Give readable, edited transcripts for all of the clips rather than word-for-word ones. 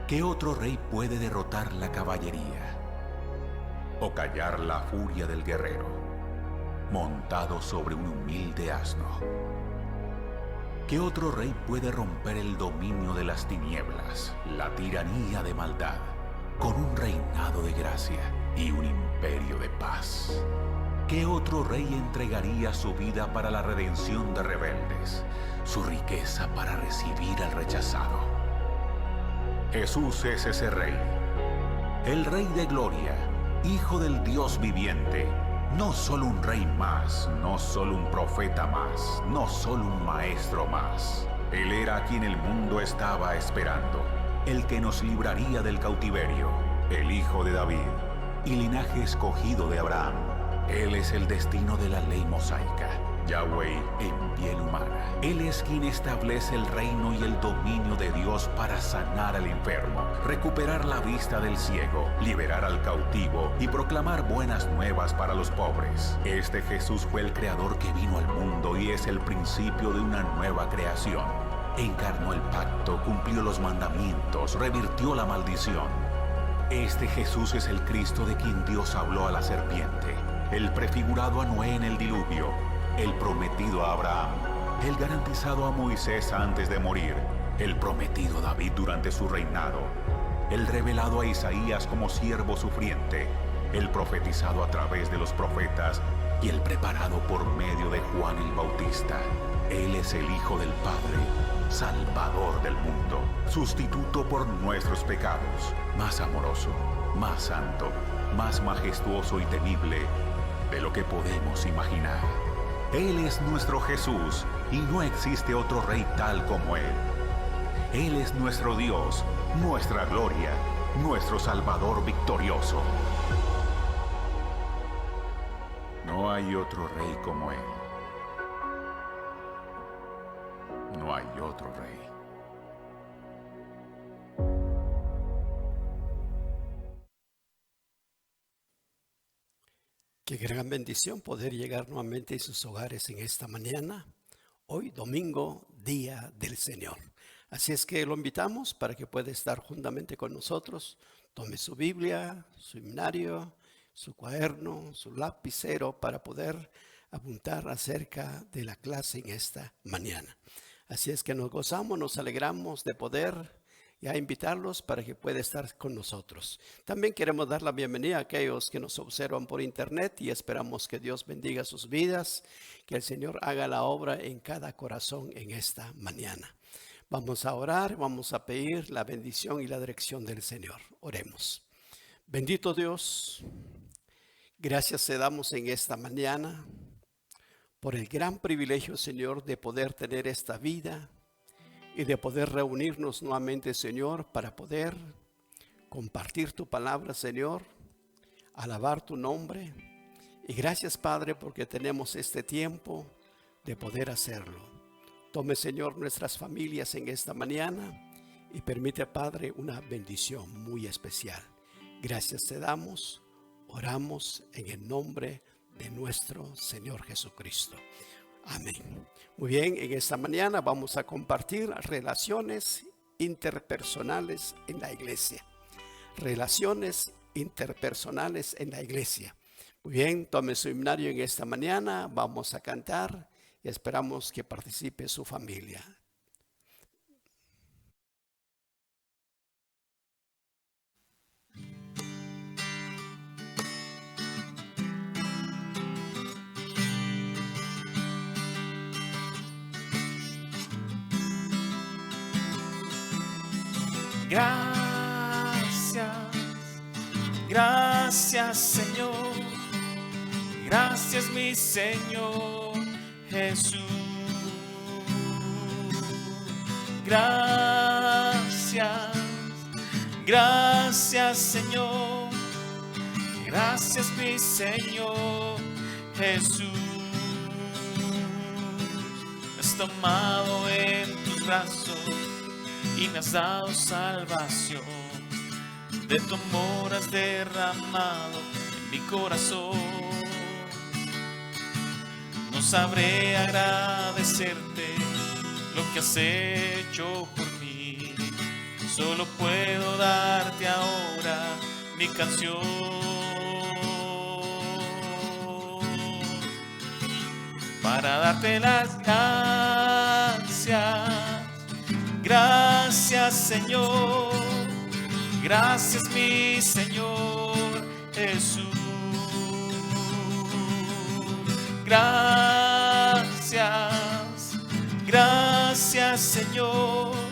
¿Qué otro rey puede derrotar la caballería o callar la furia del guerrero montado sobre un humilde asno? ¿Qué otro rey puede romper el dominio de las tinieblas, la tiranía de maldad, con un reinado de gracia y un imperio de paz? ¿Qué otro rey entregaría su vida para la redención de rebeldes, su riqueza para recibir al rechazado? Jesús es ese rey, el Rey de Gloria, Hijo del Dios viviente. No solo un rey más, no solo un profeta más, no solo un maestro más. Él era a quien el mundo estaba esperando, el que nos libraría del cautiverio, el Hijo de David y linaje escogido de Abraham. Él es el destino de la ley mosaica, Yahweh en piel humana. Él es quien establece el reino y el dominio de Dios para sanar al enfermo, recuperar la vista del ciego, liberar al cautivo y proclamar buenas nuevas para los pobres. Este Jesús fue el creador que vino al mundo y es el principio de una nueva creación. Encarnó el pacto, cumplió los mandamientos, revirtió la maldición. Este Jesús es el Cristo de quien Dios habló a la serpiente, el prefigurado a Noé en el diluvio, el prometido a Abraham, el garantizado a Moisés antes de morir, el prometido a David durante su reinado, el revelado a Isaías como siervo sufriente, el profetizado a través de los profetas y el preparado por medio de Juan el Bautista. Él es el Hijo del Padre, Salvador del mundo, sustituto por nuestros pecados, más amoroso, más santo, más majestuoso y temible de lo que podemos imaginar. Él es nuestro Jesús y no existe otro rey tal como Él. Él es nuestro Dios, nuestra gloria, nuestro Salvador victorioso. No hay otro rey como Él. No hay otro rey. Qué gran bendición poder llegar nuevamente a sus hogares en esta mañana, hoy domingo, día del Señor. Así es que lo invitamos para que pueda estar juntamente con nosotros. Tome su Biblia, su himnario, su cuaderno, su lapicero para poder apuntar acerca de la clase en esta mañana. Así es que nos gozamos, nos alegramos de poder a invitarlos para que pueda estar con nosotros. También queremos dar la bienvenida a aquellos que nos observan por internet y esperamos que Dios bendiga sus vidas, que el Señor haga la obra en cada corazón en esta mañana. Vamos a orar, vamos a pedir la bendición y la dirección del Señor. Oremos. Bendito Dios, gracias te damos en esta mañana por el gran privilegio, Señor, de poder tener esta vida y de poder reunirnos nuevamente, Señor, para poder compartir tu palabra, Señor, alabar tu nombre. Y gracias, Padre, porque tenemos este tiempo de poder hacerlo. Tome, Señor, nuestras familias en esta mañana y permite, Padre, una bendición muy especial. Gracias te damos, oramos en el nombre de nuestro Señor Jesucristo. Amén. Muy bien, en esta mañana vamos a compartir relaciones interpersonales en la iglesia. Relaciones interpersonales en la iglesia. Muy bien, tome su himnario en esta mañana, vamos a cantar y esperamos que participe su familia. Gracias, gracias Señor, gracias mi Señor Jesús. Gracias, gracias Señor, gracias mi Señor Jesús. Me has tomado en tus brazos y me has dado salvación. De tu amor has derramado en mi corazón. No sabré agradecerte lo que has hecho por mí. Solo puedo darte ahora mi canción. Para darte las gracias. Gracias, Señor. Gracias, mi Señor Jesús. Gracias. Gracias, Señor.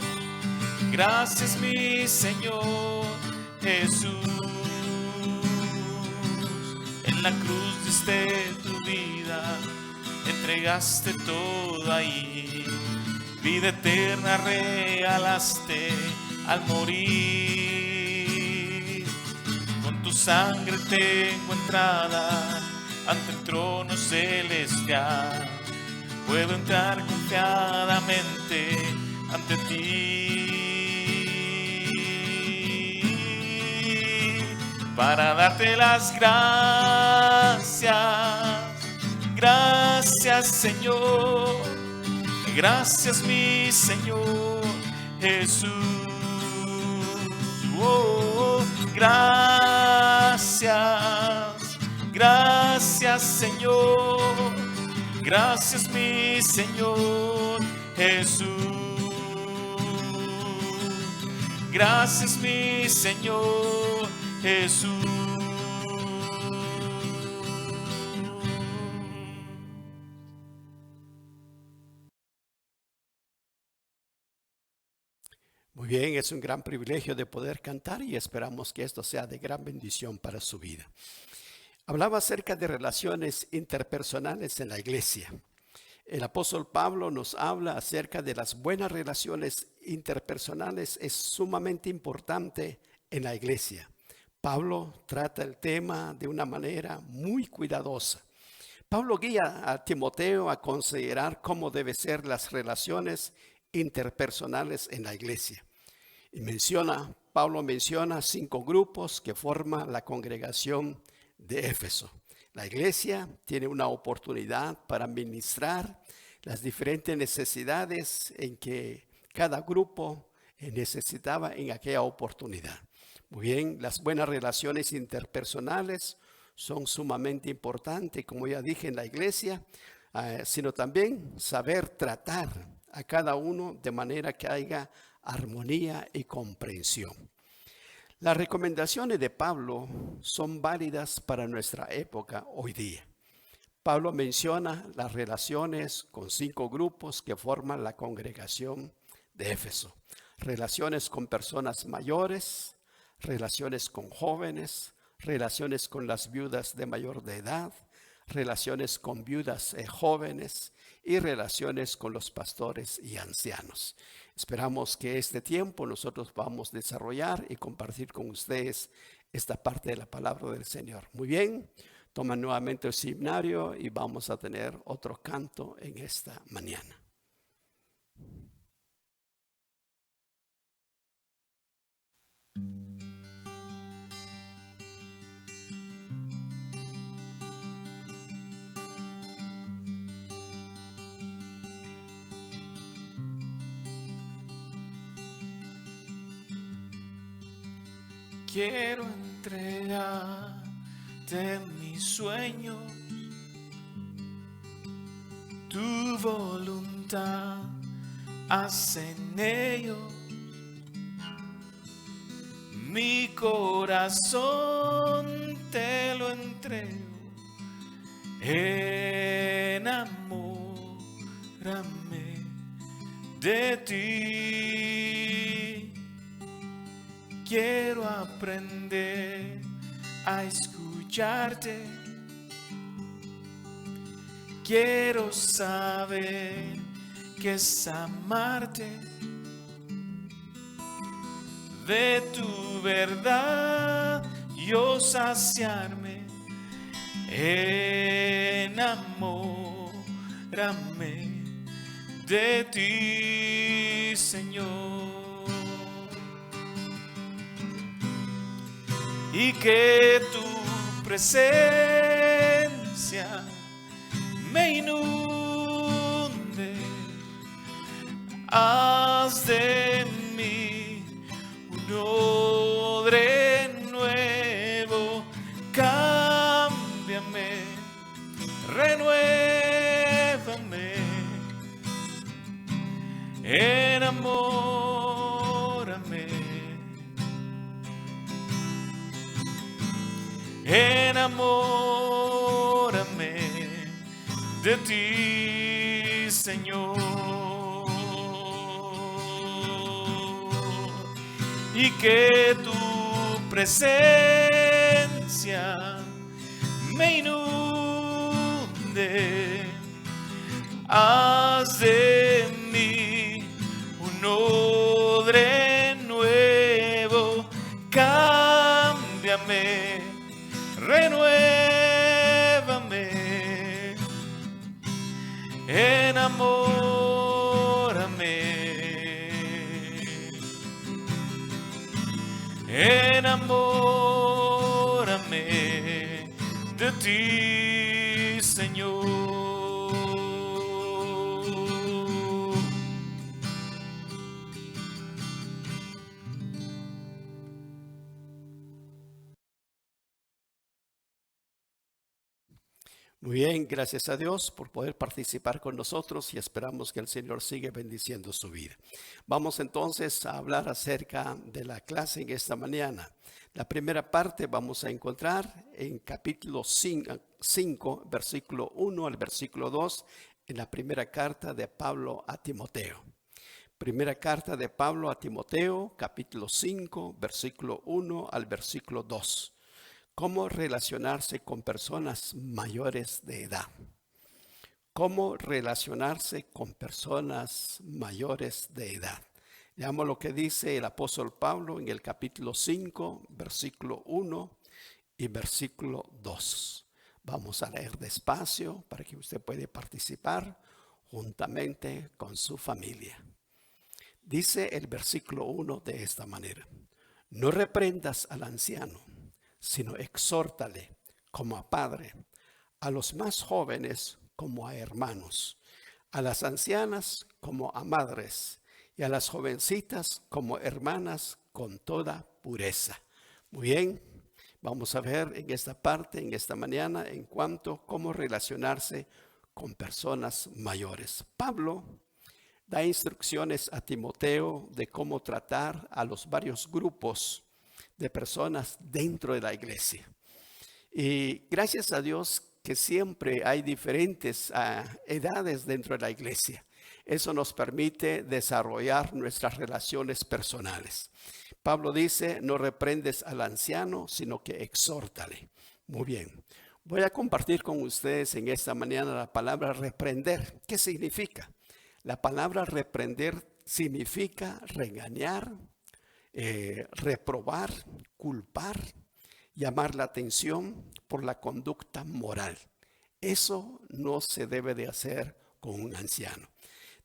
Gracias, mi Señor Jesús. En la cruz diste tu vida, entregaste todo ahí. Vida eterna regalaste al morir. Con tu sangre tengo entrada ante el trono celestial. Puedo entrar confiadamente ante ti. Para darte las gracias. Gracias, Señor. Gracias, mi Señor Jesús. Oh, gracias. Gracias, Señor. Gracias, mi Señor Jesús. Gracias, mi Señor Jesús. Muy bien, es un gran privilegio de poder cantar y esperamos que esto sea de gran bendición para su vida. Hablaba acerca de relaciones interpersonales en la iglesia. El apóstol Pablo nos habla acerca de las buenas relaciones interpersonales. Es sumamente importante en la iglesia. Pablo trata el tema de una manera muy cuidadosa. Pablo guía a Timoteo a considerar cómo deben ser las relaciones interpersonales en la iglesia. Y Pablo menciona 5 grupos que forman la congregación de Éfeso. La iglesia tiene una oportunidad para ministrar las diferentes necesidades en que cada grupo necesitaba en aquella oportunidad. Muy bien, las buenas relaciones interpersonales son sumamente importantes, como ya dije, en la iglesia, sino también saber tratar a cada uno de manera que haya armonía y comprensión. Las recomendaciones de Pablo son válidas para nuestra época hoy día. Pablo menciona las relaciones con 5 grupos que forman la congregación de Éfeso. Relaciones con personas mayores, relaciones con jóvenes, relaciones con las viudas de mayor de edad, relaciones con viudas jóvenes y relaciones con los pastores y ancianos. Esperamos que este tiempo nosotros vamos a desarrollar y compartir con ustedes esta parte de la palabra del Señor. Muy bien, toman nuevamente el himnario y vamos a tener otro canto en esta mañana. Quiero entregarte mis sueños, tu voluntad, haz en ellos. Mi corazón te lo entrego, enamórame de ti. Quiero aprender a escucharte. Quiero saber qué es amarte. De tu verdad yo saciarme. Enamórame de ti, Señor. Y que tu presencia me inunde. Haz de mí enamórame de ti, Señor, y que tu presencia me inunde. Haz de mí un odre nuevo, cámbiame, renuévame, enamórame de ti, Señor. Muy bien, gracias a Dios por poder participar con nosotros y esperamos que el Señor siga bendiciendo su vida. Vamos entonces a hablar acerca de la clase en esta mañana. La primera parte vamos a encontrar en capítulo 5, versículo 1 al versículo 2, en la primera carta de Pablo a Timoteo. Primera carta de Pablo a Timoteo, capítulo 5, versículo 1 al versículo 2. Cómo relacionarse con personas mayores de edad. Cómo relacionarse con personas mayores de edad. Veamos lo que dice el apóstol Pablo en el capítulo 5, versículo 1 y versículo 2. Vamos a leer despacio para que usted pueda participar juntamente con su familia. Dice el versículo 1 de esta manera: no reprendas al anciano, sino exhórtale como a padre, a los más jóvenes como a hermanos, a las ancianas como a madres, y a las jovencitas como hermanas con toda pureza. Muy bien, vamos a ver en esta parte, en esta mañana, en cuanto a cómo relacionarse con personas mayores. Pablo da instrucciones a Timoteo de cómo tratar a los varios grupos de personas dentro de la iglesia. Y gracias a Dios que siempre hay diferentes edades dentro de la iglesia. Eso nos permite desarrollar nuestras relaciones personales. Pablo dice: no reprendes al anciano, sino que exhórtale. Muy bien. Voy a compartir con ustedes en esta mañana la palabra reprender. ¿Qué significa? La palabra reprender significa regañar, reprobar, culpar, llamar la atención por la conducta moral. Eso no se debe de hacer con un anciano.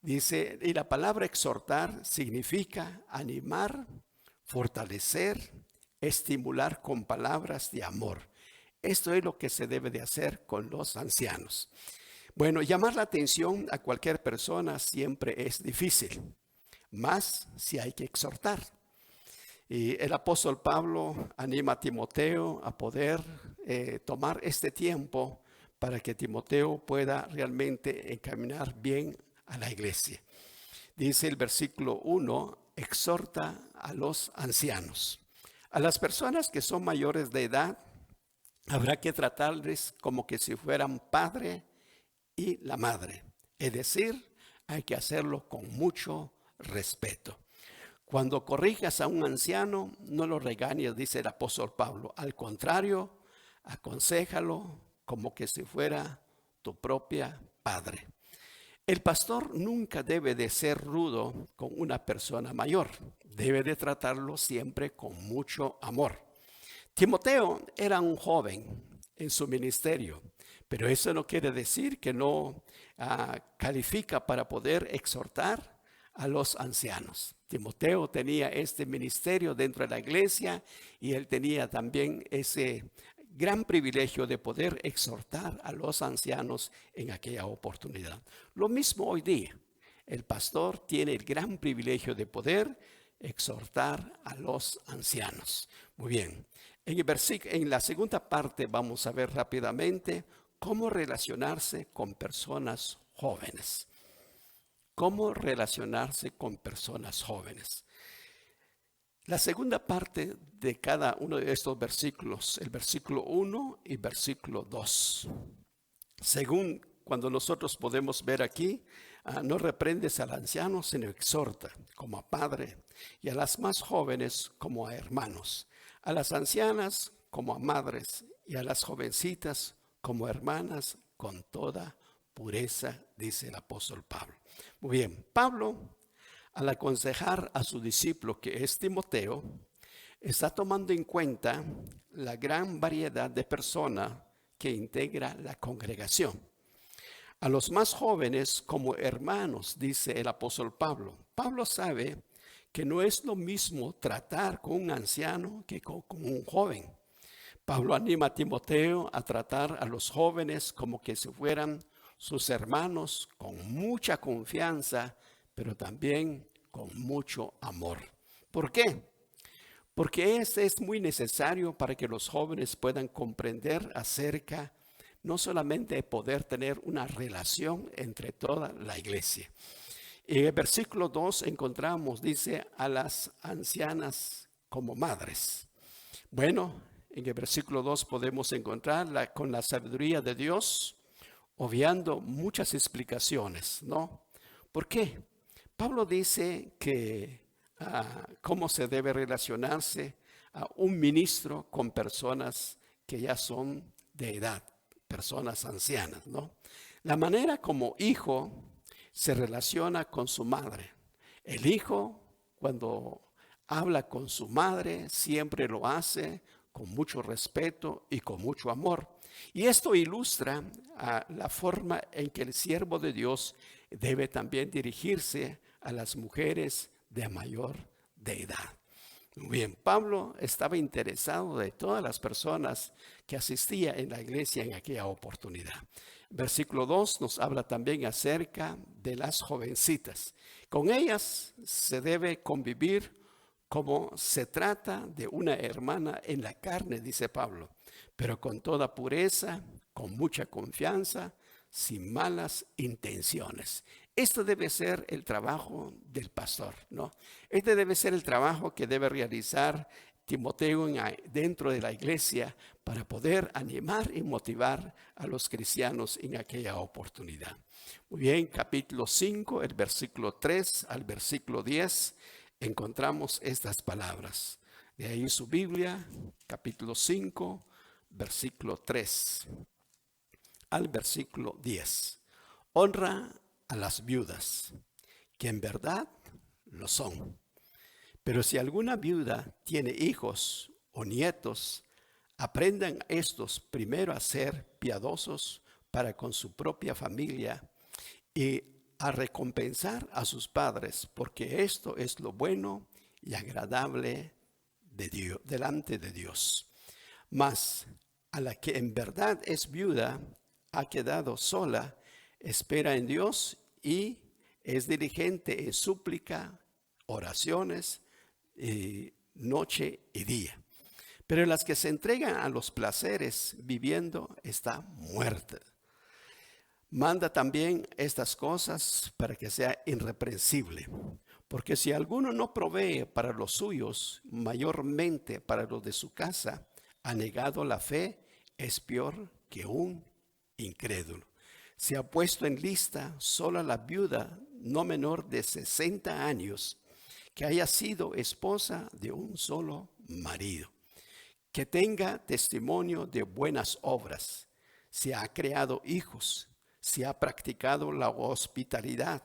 Dice, y la palabra exhortar significa animar, fortalecer, estimular con palabras de amor. Esto es lo que se debe de hacer con los ancianos. Bueno, llamar la atención a cualquier persona siempre es difícil, más si hay que exhortar. Y el apóstol Pablo anima a Timoteo a poder tomar este tiempo para que Timoteo pueda realmente encaminar bien a la iglesia. Dice el versículo 1, exhorta a los ancianos. A las personas que son mayores de edad, habrá que tratarles como que si fueran padre y la madre. Es decir, hay que hacerlo con mucho respeto. Cuando corrijas a un anciano, no lo regañes, dice el apóstol Pablo. Al contrario, aconséjalo como que si fuera tu propia padre. El pastor nunca debe de ser rudo con una persona mayor. Debe de tratarlo siempre con mucho amor. Timoteo era un joven en su ministerio, pero eso no quiere decir que no califica para poder exhortar a los ancianos. Timoteo tenía este ministerio dentro de la iglesia y él tenía también ese gran privilegio de poder exhortar a los ancianos en aquella oportunidad. Lo mismo hoy día. El pastor tiene el gran privilegio de poder exhortar a los ancianos. Muy bien. En la segunda parte vamos a ver rápidamente cómo relacionarse con personas jóvenes. Cómo relacionarse con personas jóvenes. La segunda parte de cada uno de estos versículos, el versículo 1 y versículo 2. Según cuando nosotros podemos ver aquí, no reprendes al anciano, sino exhorta como a padre, y a las más jóvenes como a hermanos, a las ancianas como a madres, y a las jovencitas como hermanas, con toda pureza, dice el apóstol Pablo. Muy bien, Pablo, al aconsejar a su discípulo, que es Timoteo, está tomando en cuenta la gran variedad de personas que integra la congregación. A los más jóvenes como hermanos, dice el apóstol Pablo. Pablo sabe que no es lo mismo tratar con un anciano que con un joven. Pablo anima a Timoteo a tratar a los jóvenes como que si fueran sus hermanos, con mucha confianza, pero también con mucho amor. ¿Por qué? Porque es muy necesario para que los jóvenes puedan comprender acerca no solamente de poder tener una relación entre toda la iglesia. En el versículo 2 encontramos, dice, a las ancianas como madres. Bueno, en el versículo 2 podemos encontrar con la sabiduría de Dios, obviando muchas explicaciones, ¿no? ¿Por qué? Pablo dice que cómo se debe relacionarse a un ministro con personas que ya son de edad, personas ancianas, ¿no? La manera como hijo se relaciona con su madre. El hijo, cuando habla con su madre, siempre lo hace con mucho respeto y con mucho amor. Y esto ilustra la forma en que el siervo de Dios debe también dirigirse a las mujeres de mayor de edad. Muy bien, Pablo estaba interesado de todas las personas que asistían en la iglesia en aquella oportunidad. Versículo 2 nos habla también acerca de las jovencitas. Con ellas se debe convivir como se trata de una hermana en la carne, dice Pablo, pero con toda pureza, con mucha confianza, sin malas intenciones. Esto debe ser el trabajo del pastor, ¿no? Este debe ser el trabajo que debe realizar Timoteo dentro de la iglesia para poder animar y motivar a los cristianos en aquella oportunidad. Muy bien, capítulo 5, el versículo 3 al versículo 10, encontramos estas palabras. De ahí su Biblia, capítulo 5, versículo 3 al versículo 10. Honra a las viudas, que en verdad lo son. Pero si alguna viuda tiene hijos o nietos, aprendan estos primero a ser piadosos para con su propia familia y a recompensar a sus padres, porque esto es lo bueno y agradable de Dios, delante de Dios. Mas a la que en verdad es viuda, ha quedado sola, espera en Dios y es diligente en súplica, oraciones, noche y día. Pero las que se entregan a los placeres viviendo está muerta. Manda también estas cosas para que sea irreprensible. Porque si alguno no provee para los suyos, mayormente para los de su casa, ha negado la fe, es peor que un incrédulo. Se ha puesto en lista sola la viuda no menor de 60 años, que haya sido esposa de un solo marido, que tenga testimonio de buenas obras, si ha creado hijos, si ha practicado la hospitalidad,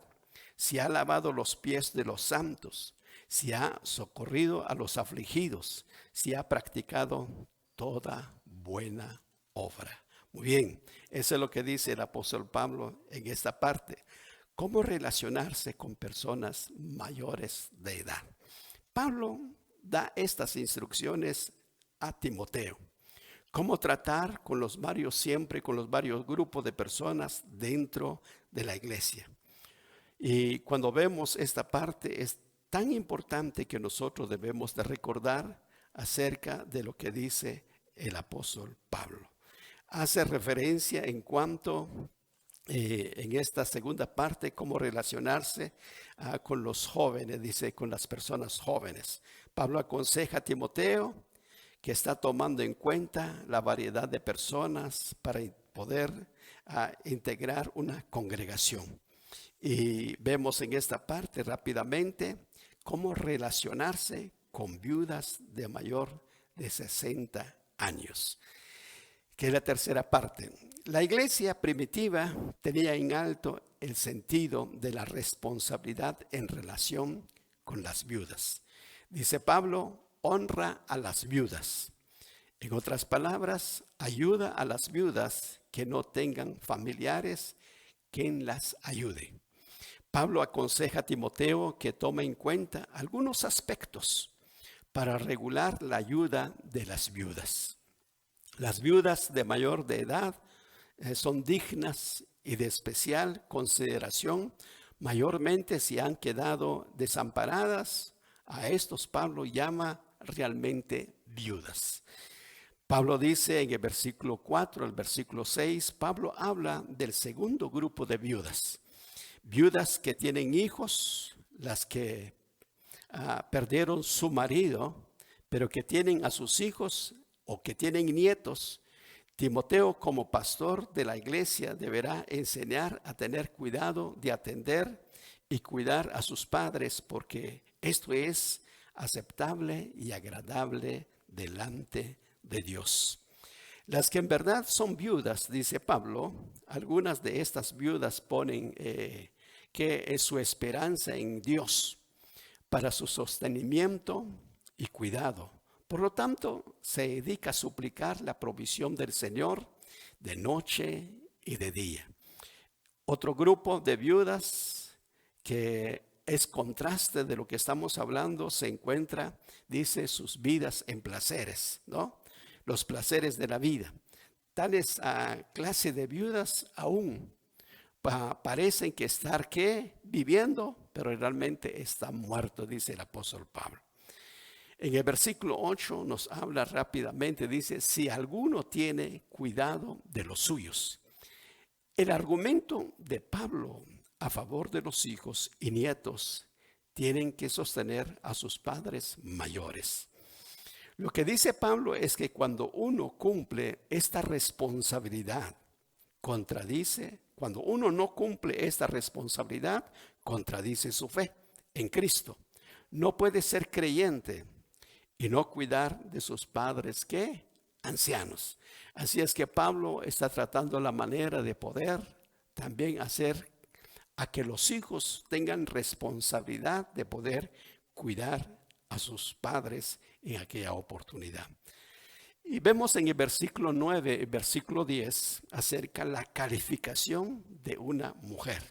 si ha lavado los pies de los santos, si ha socorrido a los afligidos, si ha practicado toda buena obra. Muy bien, eso es lo que dice el apóstol Pablo en esta parte. ¿Cómo relacionarse con personas mayores de edad? Pablo da estas instrucciones a Timoteo. Cómo tratar con los varios grupos de personas dentro de la iglesia. Y cuando vemos esta parte es tan importante que nosotros debemos de recordar acerca de lo que dice el apóstol Pablo. Hace referencia en cuanto en esta segunda parte cómo relacionarse con los jóvenes, dice con las personas jóvenes. Pablo aconseja a Timoteo que está tomando en cuenta la variedad de personas para poder integrar una congregación. Y vemos en esta parte rápidamente cómo relacionarse con viudas de mayor de 60 años. Que es la tercera parte. La iglesia primitiva tenía en alto el sentido de la responsabilidad en relación con las viudas. Dice Pablo, honra a las viudas. En otras palabras, ayuda a las viudas que no tengan familiares quien las ayude. Pablo aconseja a Timoteo que tome en cuenta algunos aspectos para regular la ayuda de las viudas. Las viudas de mayor de edad son dignas y de especial consideración, mayormente si han quedado desamparadas. A estos Pablo llama realmente viudas. Pablo dice en el versículo 4 al versículo 6, Pablo habla del segundo grupo de viudas. Viudas que tienen hijos, las que perdieron su marido, pero que tienen a sus hijos o que tienen nietos. Timoteo, como pastor de la iglesia, deberá enseñar a tener cuidado de atender y cuidar a sus padres, porque esto es aceptable y agradable delante de Dios. Las que en verdad son viudas, dice Pablo, algunas de estas viudas ponen que es su esperanza en Dios para su sostenimiento y cuidado. Por lo tanto, se dedica a suplicar la provisión del Señor de noche y de día. Otro grupo de viudas que es contraste de lo que estamos hablando se encuentra, dice, sus vidas en placeres, ¿no? Los placeres de la vida. Tales clase de viudas aún parecen que estar viviendo, pero realmente están muertos, dice el apóstol Pablo. En el versículo 8 nos habla rápidamente, dice, si alguno tiene cuidado de los suyos. El argumento de Pablo a favor de los hijos y nietos tienen que sostener a sus padres mayores. Lo que dice Pablo es que cuando uno cumple esta responsabilidad, cuando uno no cumple esta responsabilidad, contradice su fe en Cristo. No puede ser creyente y no cuidar de sus padres ancianos. Así es que Pablo está tratando la manera de poder también hacer a que los hijos tengan responsabilidad de poder cuidar a sus padres en aquella oportunidad. Y vemos en el versículo 9 y versículo 10 acerca de la calificación de una mujer.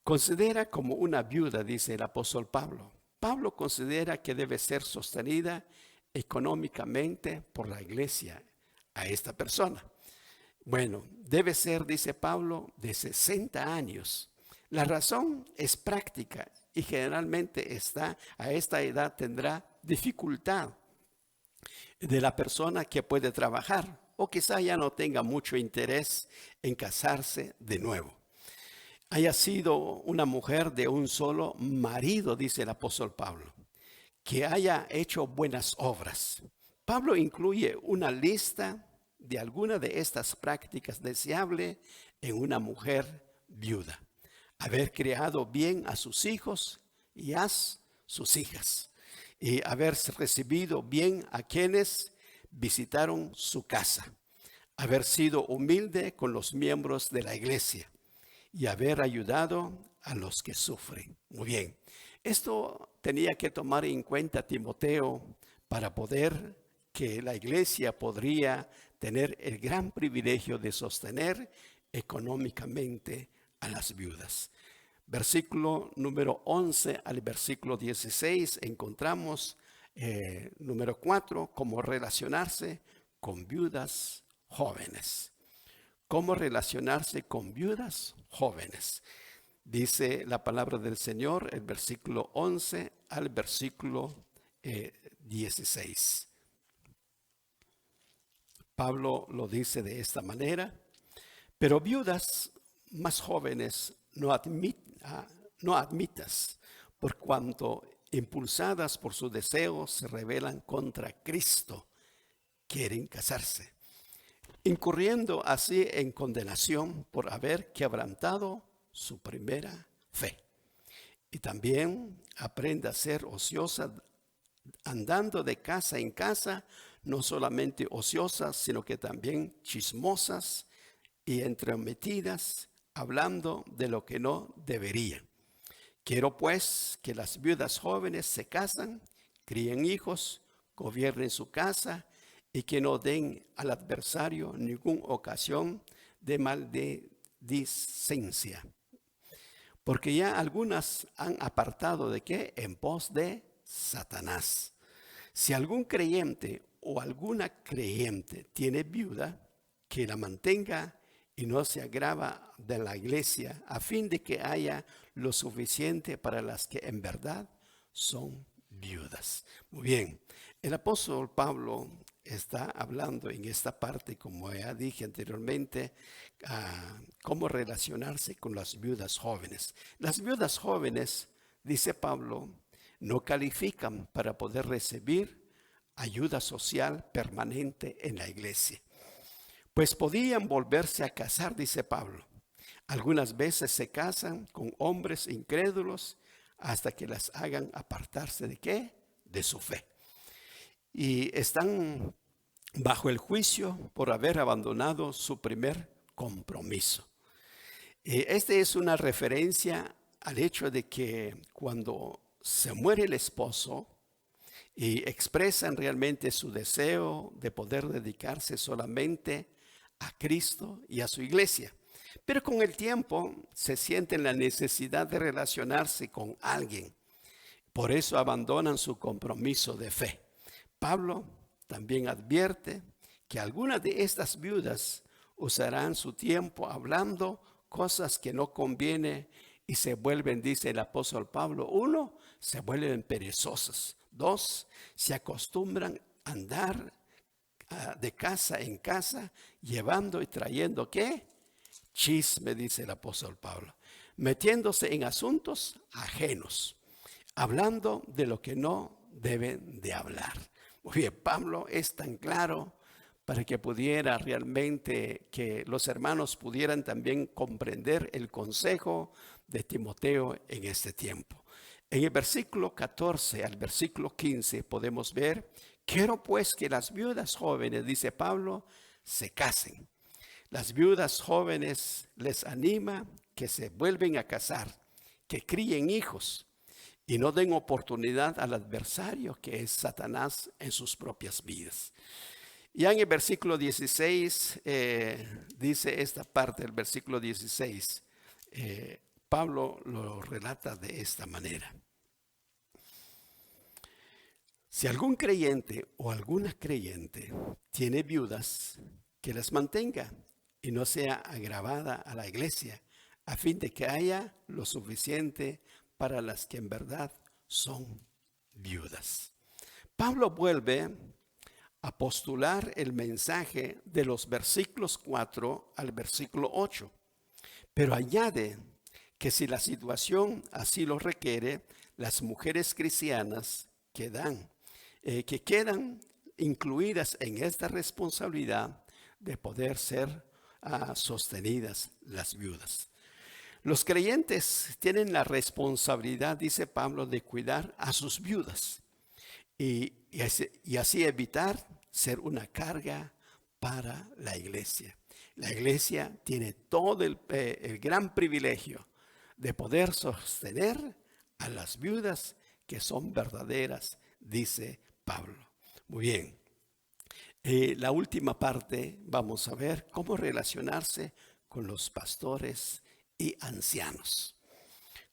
Considera como una viuda, dice el apóstol Pablo. Pablo considera que debe ser sostenida económicamente por la iglesia a esta persona. Bueno, debe ser, dice Pablo, de 60 años. La razón es práctica y generalmente a esta edad tendrá dificultad de la persona que puede trabajar o quizá ya no tenga mucho interés en casarse de nuevo. Haya sido una mujer de un solo marido, dice el apóstol Pablo, que haya hecho buenas obras. Pablo incluye una lista de algunas de estas prácticas deseables en una mujer viuda. Haber criado bien a sus hijos y a sus hijas, y haber recibido bien a quienes visitaron su casa, haber sido humilde con los miembros de la iglesia y haber ayudado a los que sufren. Muy bien, esto tenía que tomar en cuenta Timoteo para poder que la iglesia podría tener el gran privilegio de sostener económicamente a las viudas. Versículo número 11 al versículo 16 encontramos número 4, cómo relacionarse con viudas jóvenes. ¿Cómo relacionarse con viudas jóvenes? Dice la palabra del Señor, el versículo 11 al versículo 16. Pablo lo dice de esta manera: pero viudas más jóvenes no admitas, por cuanto impulsadas por sus deseos, se rebelan contra Cristo, quieren casarse, incurriendo así en condenación por haber quebrantado su primera fe. Y también aprende a ser ociosa, andando de casa en casa, no solamente ociosas, sino que también chismosas y entrometidas, hablando de lo que no deberían. Quiero pues que las viudas jóvenes se casan, críen hijos, gobiernen su casa y que no den al adversario ninguna ocasión de maledicencia. Porque ya algunas han apartado de qué, en pos de Satanás. Si algún creyente o alguna creyente tiene viuda, que la mantenga y no se agrava de la iglesia, a fin de que haya lo suficiente para las que en verdad son viudas. Muy bien, el apóstol Pablo está hablando en esta parte, como ya dije anteriormente, cómo relacionarse con las viudas jóvenes. Las viudas jóvenes, dice Pablo, no califican para poder recibir ayuda social permanente en la iglesia. Pues podían volverse a casar, dice Pablo. Algunas veces se casan con hombres incrédulos hasta que las hagan apartarse ¿de qué? De su fe. Y están bajo el juicio por haber abandonado su primer compromiso. Esta es una referencia al hecho de que cuando se muere el esposo y expresan realmente su deseo de poder dedicarse solamente a Cristo y a su iglesia. Pero con el tiempo se sienten la necesidad de relacionarse con alguien. Por eso abandonan su compromiso de fe. Pablo también advierte que algunas de estas viudas usarán su tiempo hablando cosas que no conviene y se vuelven, dice el apóstol Pablo, 1, se vuelven perezosas. 2, se acostumbran a andar de casa en casa, llevando y trayendo ¿qué? Chisme, dice el apóstol Pablo, metiéndose en asuntos ajenos, hablando de lo que no deben de hablar. Muy bien, Pablo es tan claro para que pudiera realmente, que los hermanos pudieran también comprender el consejo de Timoteo en este tiempo. En el versículo 14 al versículo 15 podemos ver: quiero pues que las viudas jóvenes, dice Pablo, se casen. Las viudas jóvenes les anima que se vuelven a casar, que críen hijos y no den oportunidad al adversario, que es Satanás, en sus propias vidas. Ya en el versículo 16 dice esta parte del versículo 16. Pablo lo relata de esta manera: si algún creyente o alguna creyente tiene viudas, que las mantenga y no sea agravada a la iglesia, a fin de que haya lo suficiente para las que en verdad son viudas. Pablo vuelve a postular el mensaje de los versículos 4 al versículo 8, pero añade que si la situación así lo requiere, las mujeres cristianas que quedan incluidas en esta responsabilidad de poder ser sostenidas las viudas. Los creyentes tienen la responsabilidad, dice Pablo, de cuidar a sus viudas y así evitar ser una carga para la iglesia. La iglesia tiene todo el gran privilegio de poder sostener a las viudas que son verdaderas, dice Pablo. Muy bien. La última parte vamos a ver cómo relacionarse con los pastores y ancianos.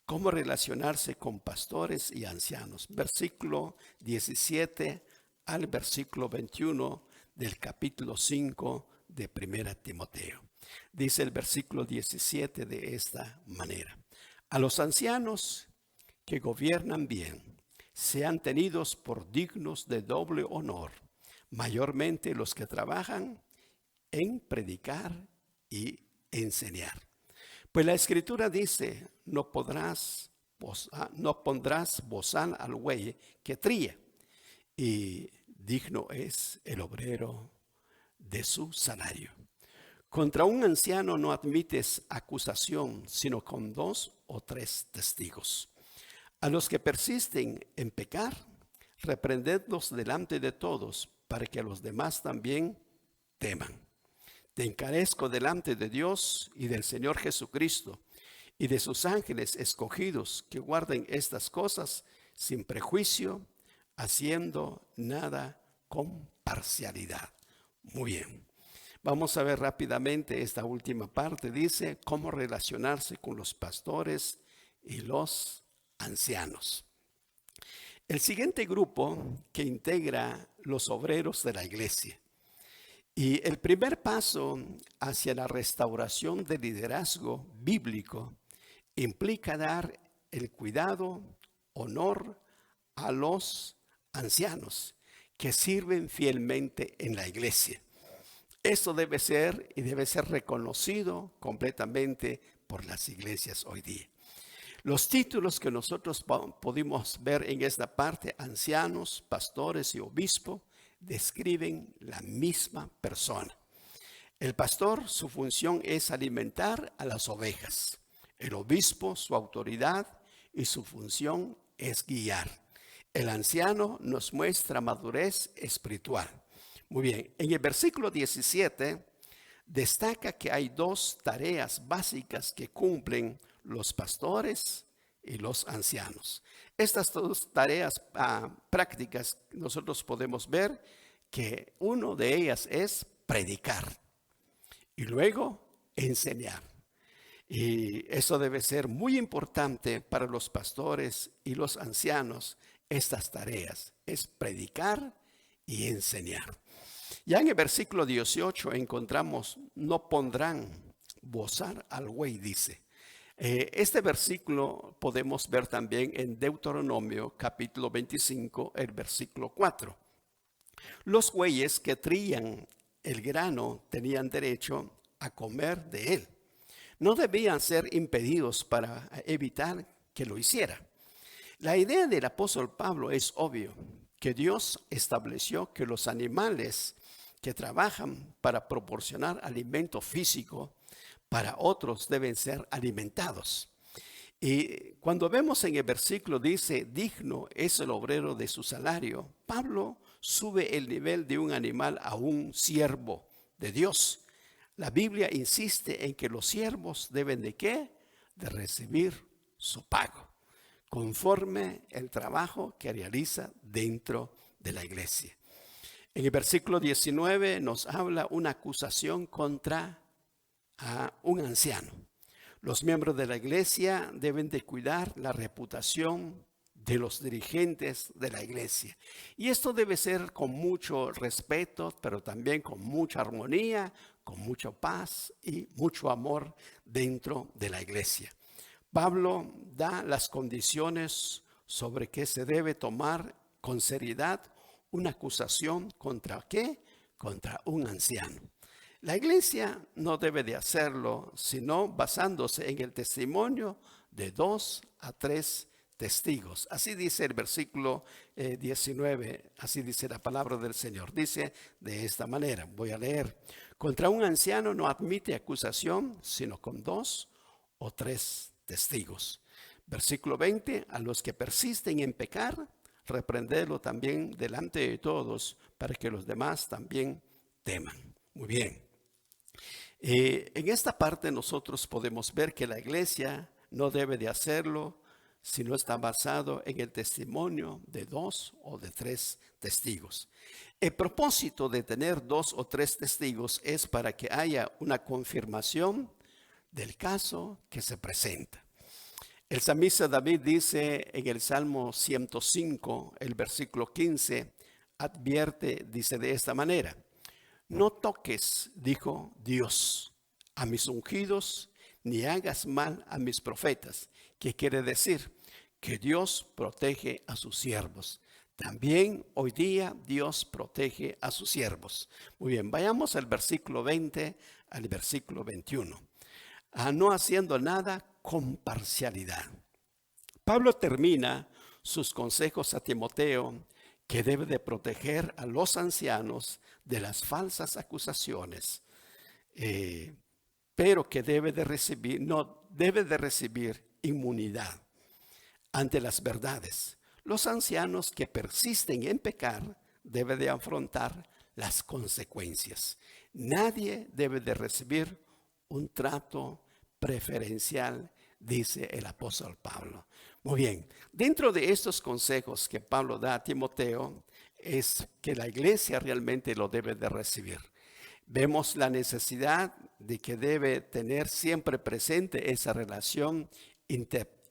Cómo relacionarse con pastores y ancianos. Versículo 17 al versículo 21 del capítulo 5 de 1 Timoteo. Dice el versículo 17 de esta manera: a los ancianos que gobiernan bien, sean tenidos por dignos de doble honor, mayormente los que trabajan en predicar y enseñar. Pues la Escritura dice: no podrás no pondrás bozal al buey que trilla, y digno es el obrero de su salario. Contra un anciano no admites acusación, sino con 2 o 3 testigos. A los que persisten en pecar, reprendedlos delante de todos, para que los demás también teman. Te encarezco delante de Dios y del Señor Jesucristo y de sus ángeles escogidos, que guarden estas cosas sin prejuicio, haciendo nada con parcialidad. Muy bien. Vamos a ver rápidamente esta última parte. Dice cómo relacionarse con los pastores y los ancianos. El siguiente grupo que integra los obreros de la iglesia. Y el primer paso hacia la restauración del liderazgo bíblico implica dar el cuidado, honor a los ancianos que sirven fielmente en la iglesia. Esto debe ser y debe ser reconocido completamente por las iglesias hoy día. Los títulos que nosotros pudimos ver en esta parte, ancianos, pastores y obispo, describen la misma persona. El pastor, su función es alimentar a las ovejas. El obispo, su autoridad y su función es guiar. El anciano nos muestra madurez espiritual. Muy bien, en el versículo 17 destaca que hay 2 tareas básicas que cumplen los pastores y los ancianos. Estas 2 tareas prácticas nosotros podemos ver que una de ellas es predicar y luego enseñar. Y eso debe ser muy importante para los pastores y los ancianos. Estas tareas es predicar y enseñar. Ya en el versículo 18 encontramos, no pondrán bozal al buey, dice. Este versículo podemos ver también en Deuteronomio capítulo 25, el versículo 4. Los bueyes que trillan el grano tenían derecho a comer de él. No debían ser impedidos para evitar que lo hiciera. La idea del apóstol Pablo es obvio, que Dios estableció que los animales que trabajan para proporcionar alimento físico para otros deben ser alimentados. Y cuando vemos en el versículo dice, digno es el obrero de su salario, Pablo sube el nivel de un animal a un siervo de Dios. La Biblia insiste en que los siervos deben ¿de qué? De recibir su pago, conforme el trabajo que realiza dentro de la iglesia. En el versículo 19 nos habla una acusación contra un anciano. Los miembros de la iglesia deben de cuidar la reputación de los dirigentes de la iglesia. Y esto debe ser con mucho respeto, pero también con mucha armonía, con mucha paz y mucho amor dentro de la iglesia. Pablo da las condiciones sobre que se debe tomar con seriedad una acusación contra ¿qué? Contra un anciano. La iglesia no debe de hacerlo, sino basándose en el testimonio de 2 a 3 testigos. Así dice el versículo 19, así dice la palabra del Señor. Dice de esta manera, voy a leer. Contra un anciano no admite acusación, sino con 2 o 3 testigos. Versículo 20, a los que persisten en pecar, reprenderlo también delante de todos, para que los demás también teman. Muy bien. En esta parte nosotros podemos ver que la iglesia no debe de hacerlo si no está basado en el testimonio de 2 o de 3 testigos. El propósito de tener 2 o 3 testigos es para que haya una confirmación del caso que se presenta. El salmista David dice en el Salmo 105, el versículo 15, advierte, dice de esta manera: no toques, dijo Dios, a mis ungidos, ni hagas mal a mis profetas. ¿Qué quiere decir? Que Dios protege a sus siervos. También hoy día Dios protege a sus siervos. Muy bien, vayamos al versículo 20 al versículo 21. No haciendo nada con parcialidad. Pablo termina sus consejos a Timoteo, que debe de proteger a los ancianos de las falsas acusaciones, pero que no debe de recibir inmunidad ante las verdades. Los ancianos que persisten en pecar deben de afrontar las consecuencias. Nadie debe de recibir un trato preferencial, dice el apóstol Pablo. Muy bien, dentro de estos consejos que Pablo da a Timoteo, es que la iglesia realmente lo debe de recibir. Vemos la necesidad de que debe tener siempre presente esa relación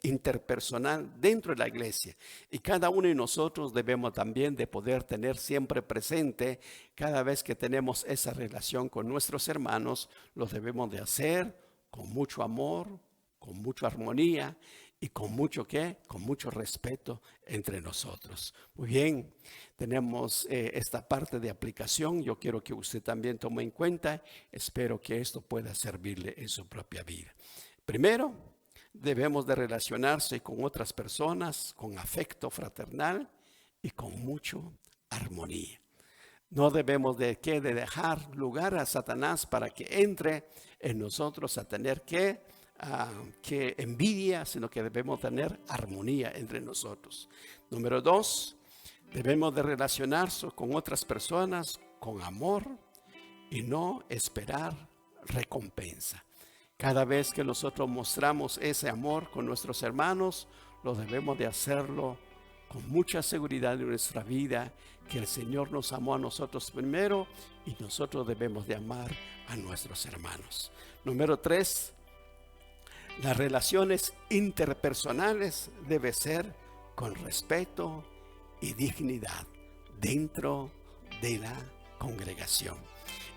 interpersonal dentro de la iglesia, y cada uno de nosotros debemos también de poder tener siempre presente cada vez que tenemos esa relación con nuestros hermanos. Lo debemos de hacer con mucho amor, con mucha armonía y con mucho respeto entre nosotros. Muy bien, tenemos esta parte de aplicación. Yo quiero que usted también tome en cuenta. Espero que esto pueda servirle en su propia vida. Primero, debemos de relacionarse con otras personas con afecto fraternal y con mucha armonía. No debemos de dejar lugar a Satanás para que entre en nosotros a tener que envidia, sino que debemos tener armonía entre nosotros. Número 2, debemos de relacionarnos con otras personas con amor y no esperar recompensa. Cada vez que nosotros mostramos ese amor con nuestros hermanos, lo debemos de hacerlo con mucha seguridad en nuestra vida, que el Señor nos amó a nosotros primero y nosotros debemos de amar a nuestros hermanos. Número 3, las relaciones interpersonales deben ser con respeto y dignidad dentro de la congregación.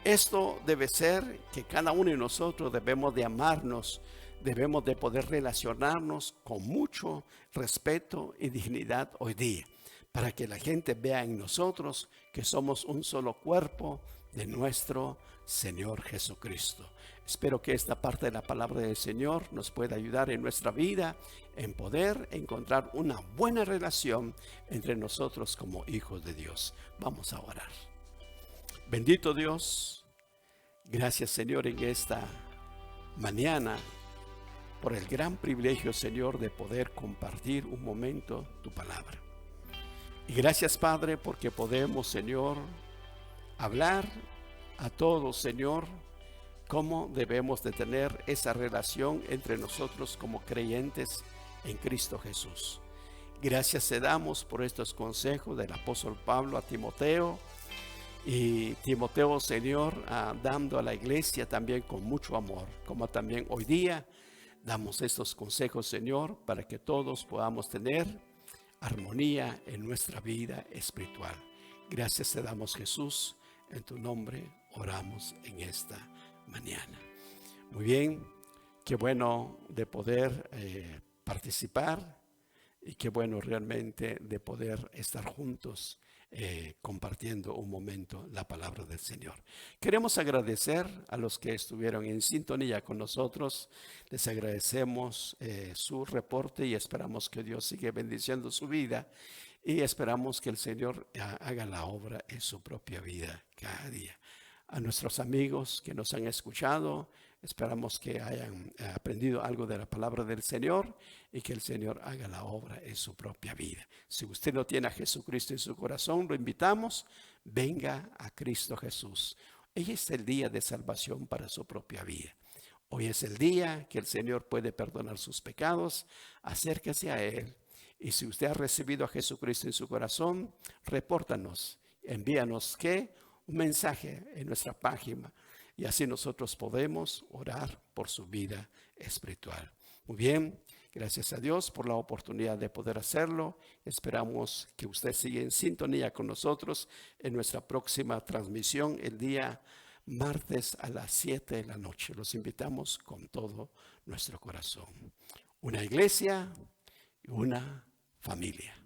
Esto debe ser que cada uno de nosotros debemos de amarnos, debemos de poder relacionarnos con mucho respeto y dignidad hoy día, para que la gente vea en nosotros que somos un solo cuerpo de nuestro Señor Jesucristo. Espero que esta parte de la palabra del Señor nos pueda ayudar en nuestra vida en poder encontrar una buena relación entre nosotros como hijos de Dios. Vamos a orar. Bendito Dios, gracias Señor en esta mañana por el gran privilegio, Señor, de poder compartir un momento tu palabra. Y gracias, Padre, porque podemos, Señor, hablar a todos, Señor, cómo debemos de tener esa relación entre nosotros como creyentes en Cristo Jesús. Gracias te damos por estos consejos del apóstol Pablo a Timoteo. Y Timoteo, Señor, dando a la iglesia también con mucho amor, como también hoy día damos estos consejos, Señor, para que todos podamos tener armonía en nuestra vida espiritual. Gracias te damos, Jesús, en tu nombre oramos en esta mañana. Muy bien, qué bueno de poder participar y qué bueno realmente de poder estar juntos compartiendo un momento la palabra del Señor. Queremos agradecer a los que estuvieron en sintonía con nosotros. Les agradecemos su reporte y esperamos que Dios siga bendiciendo su vida y esperamos que el Señor haga la obra en su propia vida cada día. A nuestros amigos que nos han escuchado, esperamos que hayan aprendido algo de la palabra del Señor y que el Señor haga la obra en su propia vida. Si usted no tiene a Jesucristo en su corazón, lo invitamos, venga a Cristo Jesús. Hoy es el día de salvación para su propia vida. Hoy es el día que el Señor puede perdonar sus pecados. Acérquese a Él. Y si usted ha recibido a Jesucristo en su corazón, repórtanos, envíanos un mensaje en nuestra página y así nosotros podemos orar por su vida espiritual. Muy bien, gracias a Dios por la oportunidad de poder hacerlo. Esperamos que usted siga en sintonía con nosotros en nuestra próxima transmisión el día martes a las 7 de la noche. Los invitamos con todo nuestro corazón. Una iglesia y una familia.